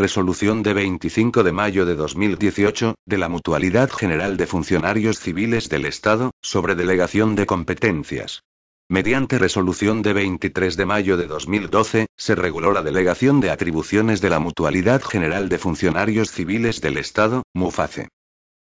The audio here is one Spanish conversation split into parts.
Resolución de 25 de mayo de 2018, de la Mutualidad General de Funcionarios Civiles del Estado, sobre delegación de competencias. Mediante resolución de 23 de mayo de 2012, se reguló la delegación de atribuciones de la Mutualidad General de Funcionarios Civiles del Estado, MUFACE.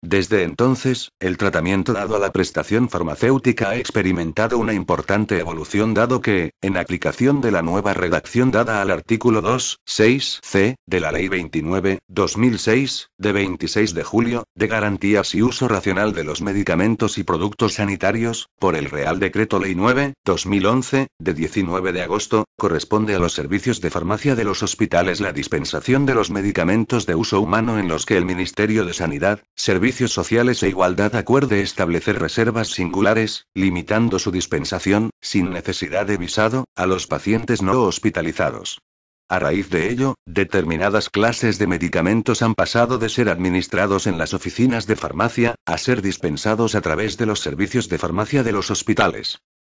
Desde entonces, el tratamiento dado a la prestación farmacéutica ha experimentado una importante evolución dado que, en aplicación de la nueva redacción dada al artículo 2.6c, de la Ley 29/2006, de 26 de julio, de garantías y uso racional de los medicamentos y productos sanitarios, por el Real Decreto Ley 9/2011, de 19 de agosto, corresponde a los servicios de farmacia de los hospitales la dispensación de los medicamentos de uso humano en los que el Ministerio de Sanidad, Servicios Sociales e Igualdad acuerde establecer reservas singulares, limitando su dispensación, sin necesidad de visado, a los pacientes no hospitalizados. A raíz de ello, determinadas clases de medicamentos han pasado de ser administrados en las oficinas de farmacia, a ser dispensados a través de los servicios de farmacia de los hospitales.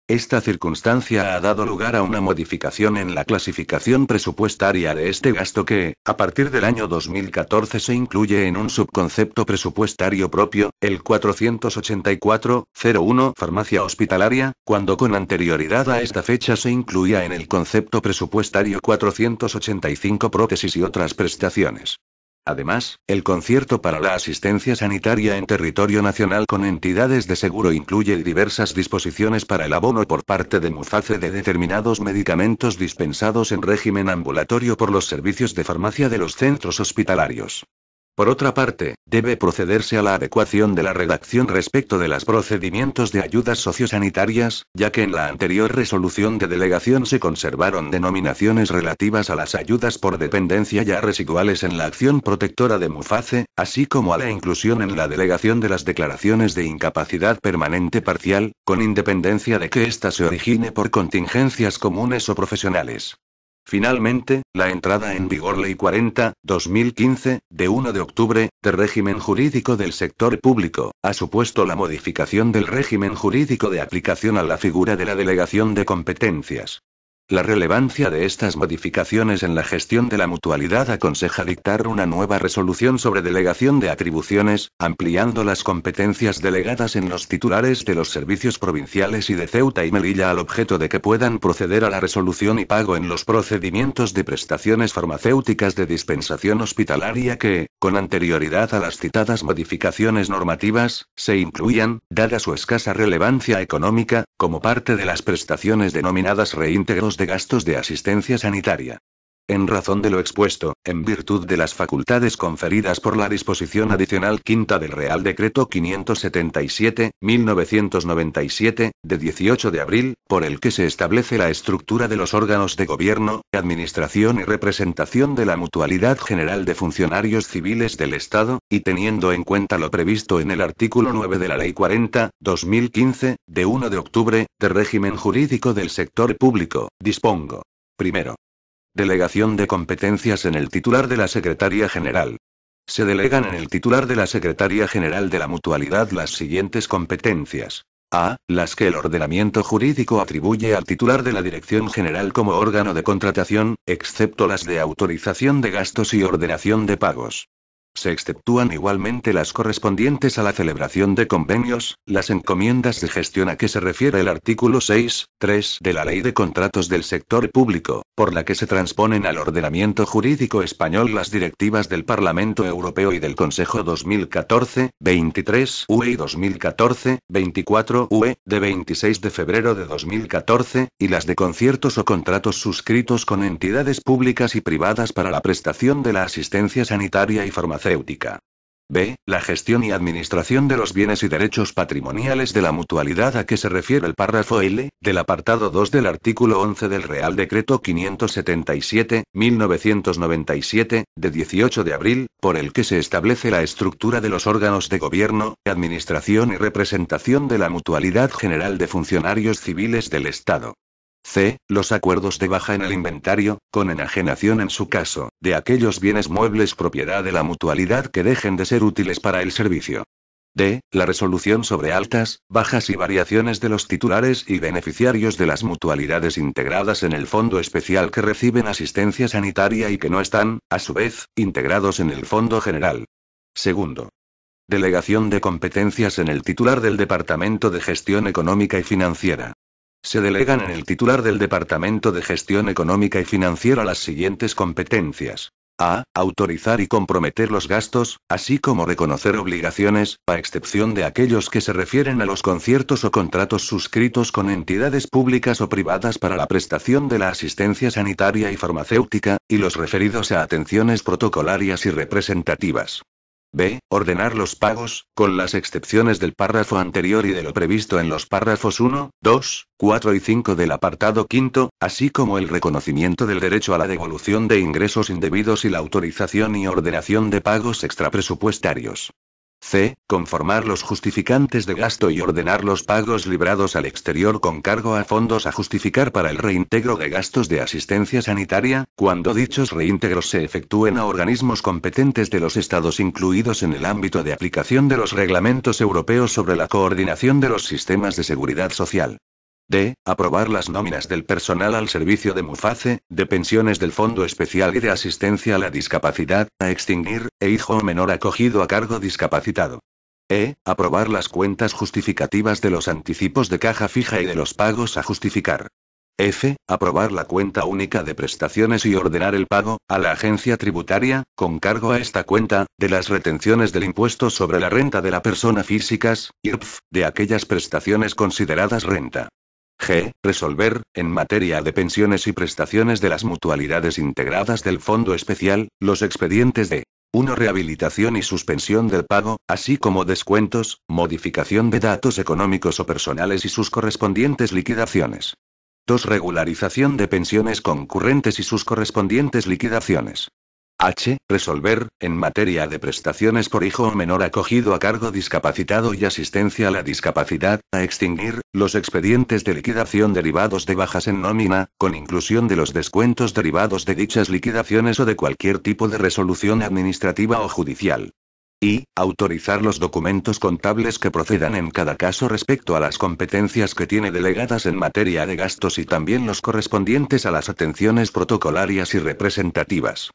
Esta circunstancia ha dado lugar a una modificación en la clasificación presupuestaria de este gasto que, a partir del año 2014 se incluye en un subconcepto presupuestario propio, el 484.01 farmacia hospitalaria, cuando con anterioridad a esta fecha se incluía en el concepto presupuestario 485 prótesis y otras prestaciones. Además, el concierto para la asistencia sanitaria en territorio nacional con entidades de seguro incluye diversas disposiciones para el abono por parte de MUFACE de determinados medicamentos dispensados en régimen ambulatorio por los servicios de farmacia de los centros hospitalarios. Por otra parte, debe procederse a la adecuación de la redacción respecto de los procedimientos de ayudas sociosanitarias, ya que en la anterior resolución de delegación se conservaron denominaciones relativas a las ayudas por dependencia ya residuales en la acción protectora de MUFACE, así como a la inclusión en la delegación de las declaraciones de incapacidad permanente parcial, con independencia de que ésta se origine por contingencias comunes o profesionales. Finalmente, la entrada en vigor Ley 40/2015, de 1 de octubre, de régimen jurídico del sector público, ha supuesto la modificación del régimen jurídico de aplicación a la figura de la delegación de competencias. La relevancia de estas modificaciones en la gestión de la mutualidad aconseja dictar una nueva resolución sobre delegación de atribuciones, ampliando las competencias delegadas en los titulares de los servicios provinciales y de Ceuta y Melilla al objeto de que puedan proceder a la resolución y pago en los procedimientos de prestaciones farmacéuticas de dispensación hospitalaria que, con anterioridad a las citadas modificaciones normativas, se incluían, dada su escasa relevancia económica, como parte de las prestaciones denominadas reintegros de gastos de asistencia sanitaria. En razón de lo expuesto, en virtud de las facultades conferidas por la disposición adicional quinta del Real Decreto 577/1997, de 18 de abril, por el que se establece la estructura de los órganos de gobierno, administración y representación de la Mutualidad General de Funcionarios Civiles del Estado, y teniendo en cuenta lo previsto en el artículo 9 de la Ley 40/2015, de 1 de octubre, de régimen jurídico del sector público, dispongo. Primero. Delegación de competencias en el titular de la Secretaría General. Se delegan en el titular de la Secretaría General de la Mutualidad las siguientes competencias. A. Las que el ordenamiento jurídico atribuye al titular de la Dirección General como órgano de contratación, excepto las de autorización de gastos y ordenación de pagos. Se exceptúan igualmente las correspondientes a la celebración de convenios, las encomiendas de gestión a que se refiere el artículo 6.3 de la Ley de Contratos del Sector Público, por la que se transponen al ordenamiento jurídico español las directivas del Parlamento Europeo y del Consejo 2014/23/UE y 2014/24/UE, de 26 de febrero de 2014, y las de conciertos o contratos suscritos con entidades públicas y privadas para la prestación de la asistencia sanitaria y farmacéutica. B. La gestión y administración de los bienes y derechos patrimoniales de la mutualidad a que se refiere el párrafo L, del apartado 2 del artículo 11 del Real Decreto 577/1997, de 18 de abril, por el que se establece la estructura de los órganos de gobierno, administración y representación de la Mutualidad General de Funcionarios Civiles del Estado. C. Los acuerdos de baja en el inventario, con enajenación en su caso, de aquellos bienes muebles propiedad de la mutualidad que dejen de ser útiles para el servicio. D. La resolución sobre altas, bajas y variaciones de los titulares y beneficiarios de las mutualidades integradas en el fondo especial que reciben asistencia sanitaria y que no están, a su vez, integrados en el fondo general. Segundo. Delegación de competencias en el titular del Departamento de Gestión Económica y Financiera. Se delegan en el titular del Departamento de Gestión Económica y Financiera las siguientes competencias. A. Autorizar y comprometer los gastos, así como reconocer obligaciones, a excepción de aquellos que se refieren a los conciertos o contratos suscritos con entidades públicas o privadas para la prestación de la asistencia sanitaria y farmacéutica, y los referidos a atenciones protocolarias y representativas. B. Ordenar los pagos, con las excepciones del párrafo anterior y de lo previsto en los párrafos 1, 2, 4 y 5 del apartado quinto, así como el reconocimiento del derecho a la devolución de ingresos indebidos y la autorización y ordenación de pagos extrapresupuestarios. C. Conformar los justificantes de gasto y ordenar los pagos librados al exterior con cargo a fondos a justificar para el reintegro de gastos de asistencia sanitaria, cuando dichos reintegros se efectúen a organismos competentes de los Estados incluidos en el ámbito de aplicación de los reglamentos europeos sobre la coordinación de los sistemas de seguridad social. D. Aprobar las nóminas del personal al servicio de MUFACE, de pensiones del Fondo Especial y de Asistencia a la Discapacidad, a extinguir, e hijo menor acogido a cargo discapacitado. E. Aprobar las cuentas justificativas de los anticipos de caja fija y de los pagos a justificar. F. Aprobar la cuenta única de prestaciones y ordenar el pago, a la agencia tributaria, con cargo a esta cuenta, de las retenciones del impuesto sobre la renta de la persona físicas, IRPF, de aquellas prestaciones consideradas renta. G. Resolver, en materia de pensiones y prestaciones de las mutualidades integradas del Fondo Especial, los expedientes de 1. Rehabilitación y suspensión del pago, así como descuentos, modificación de datos económicos o personales y sus correspondientes liquidaciones. 2. Regularización de pensiones concurrentes y sus correspondientes liquidaciones. H. Resolver, en materia de prestaciones por hijo o menor acogido a cargo discapacitado y asistencia a la discapacidad, a extinguir, los expedientes de liquidación derivados de bajas en nómina, con inclusión de los descuentos derivados de dichas liquidaciones o de cualquier tipo de resolución administrativa o judicial. Y, autorizar los documentos contables que procedan en cada caso respecto a las competencias que tiene delegadas en materia de gastos y también los correspondientes a las atenciones protocolarias y representativas.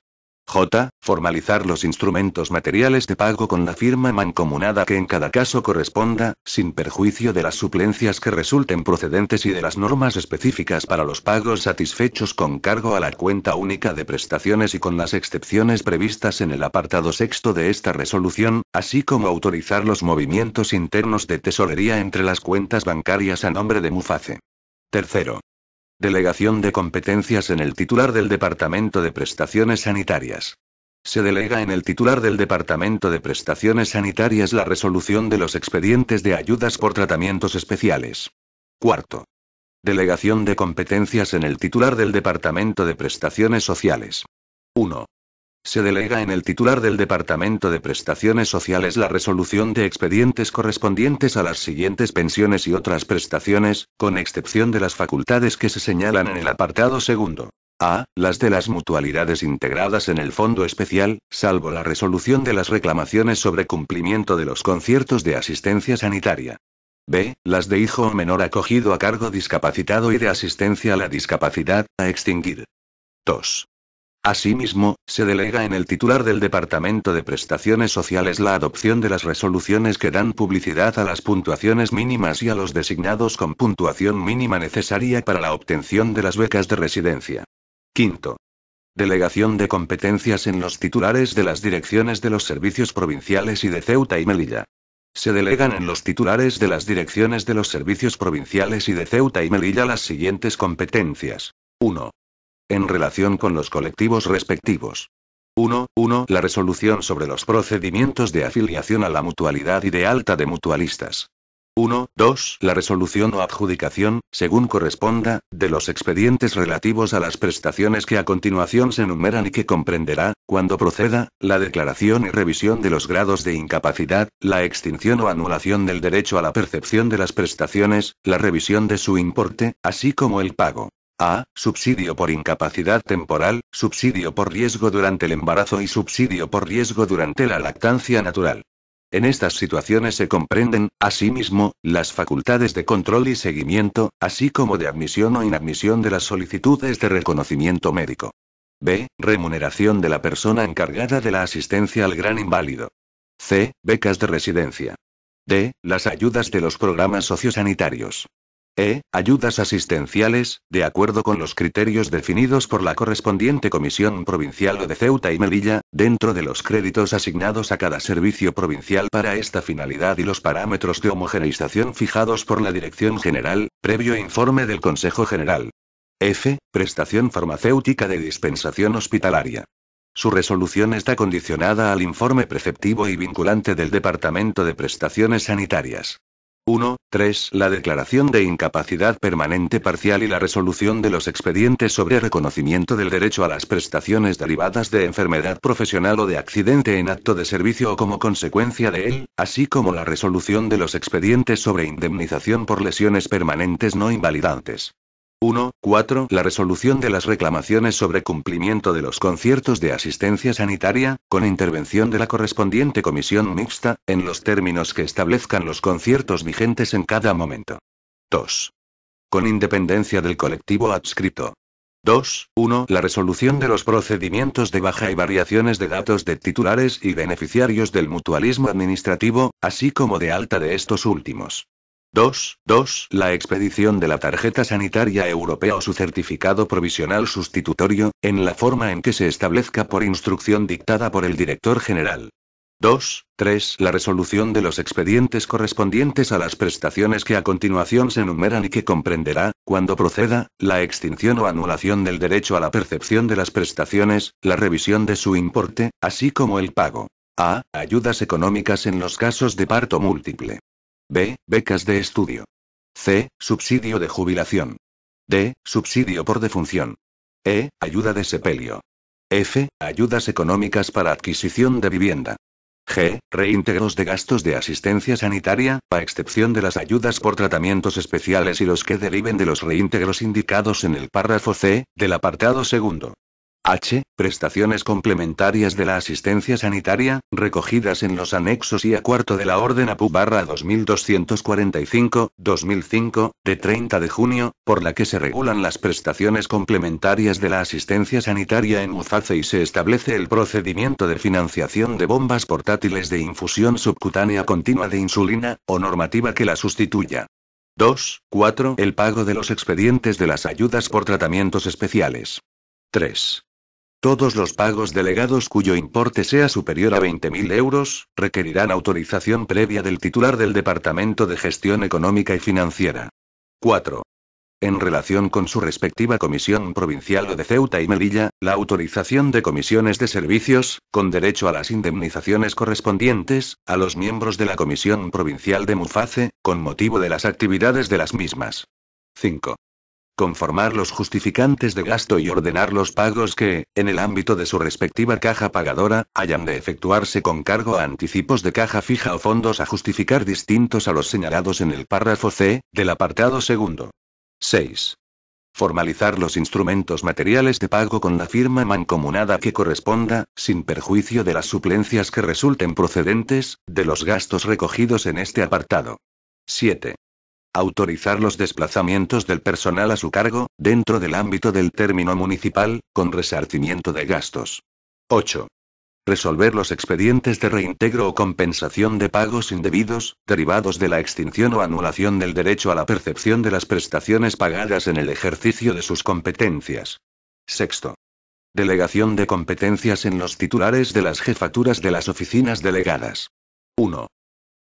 J. Formalizar los instrumentos materiales de pago con la firma mancomunada que en cada caso corresponda, sin perjuicio de las suplencias que resulten procedentes y de las normas específicas para los pagos satisfechos con cargo a la cuenta única de prestaciones y con las excepciones previstas en el apartado sexto de esta resolución, así como autorizar los movimientos internos de tesorería entre las cuentas bancarias a nombre de MUFACE. Tercero. Delegación de competencias en el titular del Departamento de Prestaciones Sanitarias. Se delega en el titular del Departamento de Prestaciones Sanitarias la resolución de los expedientes de ayudas por tratamientos especiales. Cuarto. Delegación de competencias en el titular del Departamento de Prestaciones Sociales. 1. Se delega en el titular del Departamento de Prestaciones Sociales la resolución de expedientes correspondientes a las siguientes pensiones y otras prestaciones, con excepción de las facultades que se señalan en el apartado segundo. A. Las de las mutualidades integradas en el Fondo Especial, salvo la resolución de las reclamaciones sobre cumplimiento de los conciertos de asistencia sanitaria. B. Las de hijo o menor acogido a cargo discapacitado y de asistencia a la discapacidad, a extinguir. 2. Asimismo, se delega en el titular del Departamento de Prestaciones Sociales la adopción de las resoluciones que dan publicidad a las puntuaciones mínimas y a los designados con puntuación mínima necesaria para la obtención de las becas de residencia. Quinto. Delegación de competencias en los titulares de las direcciones de los servicios provinciales y de Ceuta y Melilla. Se delegan en los titulares de las direcciones de los servicios provinciales y de Ceuta y Melilla las siguientes competencias. 1. En relación con los colectivos respectivos. 1. La resolución sobre los procedimientos de afiliación a la mutualidad y de alta de mutualistas. 2. La resolución o adjudicación, según corresponda, de los expedientes relativos a las prestaciones que a continuación se enumeran y que comprenderá, cuando proceda, la declaración y revisión de los grados de incapacidad, la extinción o anulación del derecho a la percepción de las prestaciones, la revisión de su importe, así como el pago. A. Subsidio por incapacidad temporal, subsidio por riesgo durante el embarazo y subsidio por riesgo durante la lactancia natural. En estas situaciones se comprenden, asimismo, las facultades de control y seguimiento, así como de admisión o inadmisión de las solicitudes de reconocimiento médico. B. Remuneración de la persona encargada de la asistencia al gran inválido. C. Becas de residencia. D. Las ayudas de los programas sociosanitarios. E. Ayudas asistenciales, de acuerdo con los criterios definidos por la correspondiente Comisión Provincial de Ceuta y Melilla, dentro de los créditos asignados a cada servicio provincial para esta finalidad y los parámetros de homogeneización fijados por la Dirección General, previo informe del Consejo General. F. Prestación farmacéutica de dispensación hospitalaria. Su resolución está condicionada al informe preceptivo y vinculante del Departamento de Prestaciones Sanitarias. 1. 3. La declaración de incapacidad permanente parcial y la resolución de los expedientes sobre reconocimiento del derecho a las prestaciones derivadas de enfermedad profesional o de accidente en acto de servicio o como consecuencia de él, así como la resolución de los expedientes sobre indemnización por lesiones permanentes no invalidantes. 1. 4. La resolución de las reclamaciones sobre cumplimiento de los conciertos de asistencia sanitaria, con intervención de la correspondiente comisión mixta, en los términos que establezcan los conciertos vigentes en cada momento. 2. Con independencia del colectivo adscrito. 2. 1. La resolución de los procedimientos de baja y variaciones de datos de titulares y beneficiarios del mutualismo administrativo, así como de alta de estos últimos. 2. La expedición de la tarjeta sanitaria europea o su certificado provisional sustitutorio, en la forma en que se establezca por instrucción dictada por el director general. 2. 3. La resolución de los expedientes correspondientes a las prestaciones que a continuación se enumeran y que comprenderá, cuando proceda, la extinción o anulación del derecho a la percepción de las prestaciones, la revisión de su importe, así como el pago. A. Ayudas económicas en los casos de parto múltiple. B. Becas de estudio. C. Subsidio de jubilación. D. Subsidio por defunción. E. Ayuda de sepelio. F. Ayudas económicas para adquisición de vivienda. G. Reintegros de gastos de asistencia sanitaria, a excepción de las ayudas por tratamientos especiales y los que deriven de los reintegros indicados en el párrafo C, del apartado segundo. H. Prestaciones complementarias de la asistencia sanitaria, recogidas en los anexos y a cuarto de la Orden APU-2245-2005, de 30 de junio, por la que se regulan las prestaciones complementarias de la asistencia sanitaria en MUFACE y se establece el procedimiento de financiación de bombas portátiles de infusión subcutánea continua de insulina, o normativa que la sustituya. 2. 4. El pago de los expedientes de las ayudas por tratamientos especiales. 3. Todos los pagos delegados cuyo importe sea superior a 20.000 euros, requerirán autorización previa del titular del Departamento de Gestión Económica y Financiera. 4. En relación con su respectiva Comisión Provincial o de Ceuta y Melilla, la autorización de comisiones de servicios, con derecho a las indemnizaciones correspondientes, a los miembros de la Comisión Provincial de MUFACE, con motivo de las actividades de las mismas. 5. Conformar los justificantes de gasto y ordenar los pagos que, en el ámbito de su respectiva caja pagadora, hayan de efectuarse con cargo a anticipos de caja fija o fondos a justificar distintos a los señalados en el párrafo C, del apartado segundo. 6. Formalizar los instrumentos materiales de pago con la firma mancomunada que corresponda, sin perjuicio de las suplencias que resulten procedentes, de los gastos recogidos en este apartado. 7. Autorizar los desplazamientos del personal a su cargo, dentro del ámbito del término municipal, con resarcimiento de gastos. 8. Resolver los expedientes de reintegro o compensación de pagos indebidos, derivados de la extinción o anulación del derecho a la percepción de las prestaciones pagadas en el ejercicio de sus competencias. 6. Delegación de competencias en los titulares de las jefaturas de las oficinas delegadas. 1.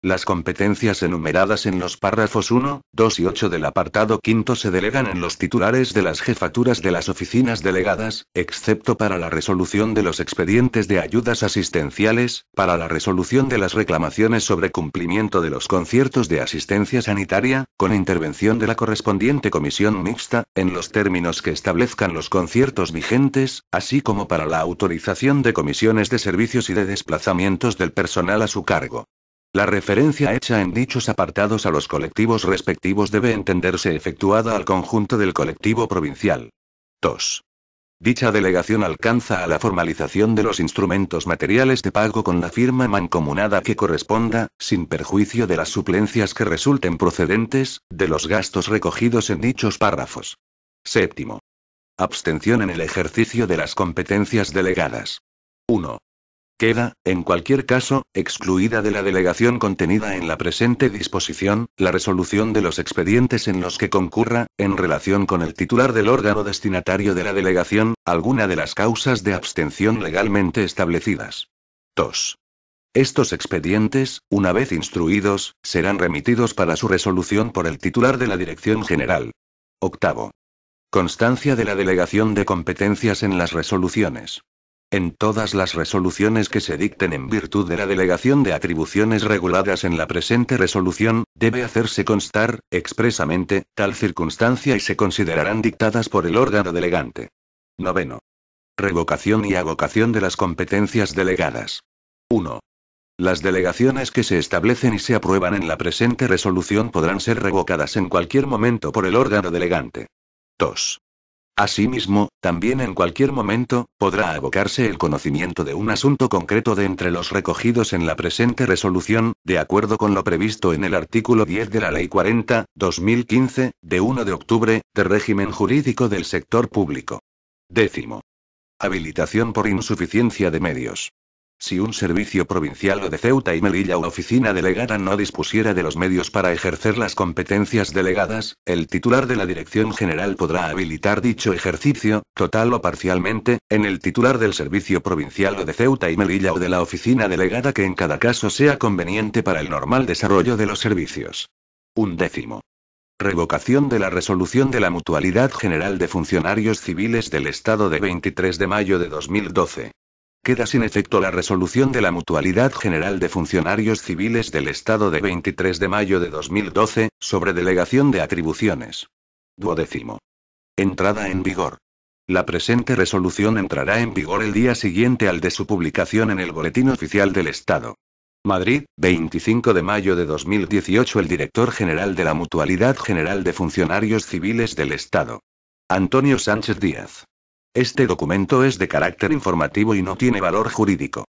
Las competencias enumeradas en los párrafos 1, 2 y 8 del apartado quinto se delegan en los titulares de las jefaturas de las oficinas delegadas, excepto para la resolución de los expedientes de ayudas asistenciales, para la resolución de las reclamaciones sobre cumplimiento de los conciertos de asistencia sanitaria, con intervención de la correspondiente comisión mixta, en los términos que establezcan los conciertos vigentes, así como para la autorización de comisiones de servicios y de desplazamientos del personal a su cargo. La referencia hecha en dichos apartados a los colectivos respectivos debe entenderse efectuada al conjunto del colectivo provincial. 2. Dicha delegación alcanza a la formalización de los instrumentos materiales de pago con la firma mancomunada que corresponda, sin perjuicio de las suplencias que resulten procedentes, de los gastos recogidos en dichos párrafos. Séptimo. Abstención en el ejercicio de las competencias delegadas. 1. Queda, en cualquier caso, excluida de la delegación contenida en la presente disposición, la resolución de los expedientes en los que concurra, en relación con el titular del órgano destinatario de la delegación, alguna de las causas de abstención legalmente establecidas. 2. Estos expedientes, una vez instruidos, serán remitidos para su resolución por el titular de la Dirección General. 8. Constancia de la delegación de competencias en las resoluciones. En todas las resoluciones que se dicten en virtud de la delegación de atribuciones reguladas en la presente resolución, debe hacerse constar, expresamente, tal circunstancia y se considerarán dictadas por el órgano delegante. 9. Revocación y avocación de las competencias delegadas. 1. Las delegaciones que se establecen y se aprueban en la presente resolución podrán ser revocadas en cualquier momento por el órgano delegante. 2. Asimismo, también en cualquier momento, podrá avocarse el conocimiento de un asunto concreto de entre los recogidos en la presente resolución, de acuerdo con lo previsto en el artículo 10 de la Ley 40/2015, de 1 de octubre, de régimen jurídico del sector público. 10. Habilitación por insuficiencia de medios. Si un servicio provincial o de Ceuta y Melilla o oficina delegada no dispusiera de los medios para ejercer las competencias delegadas, el titular de la Dirección General podrá habilitar dicho ejercicio, total o parcialmente, en el titular del servicio provincial o de Ceuta y Melilla o de la oficina delegada que en cada caso sea conveniente para el normal desarrollo de los servicios. 11. Revocación de la resolución de la Mutualidad General de Funcionarios Civiles del Estado de 23 de mayo de 2012. Queda sin efecto la resolución de la Mutualidad General de Funcionarios Civiles del Estado de 23 de mayo de 2012, sobre delegación de atribuciones. 12. Entrada en vigor. La presente resolución entrará en vigor el día siguiente al de su publicación en el Boletín Oficial del Estado. Madrid, 25 de mayo de 2018. El director general de la Mutualidad General de Funcionarios Civiles del Estado. Antonio Sánchez Díaz. Este documento es de carácter informativo y no tiene valor jurídico.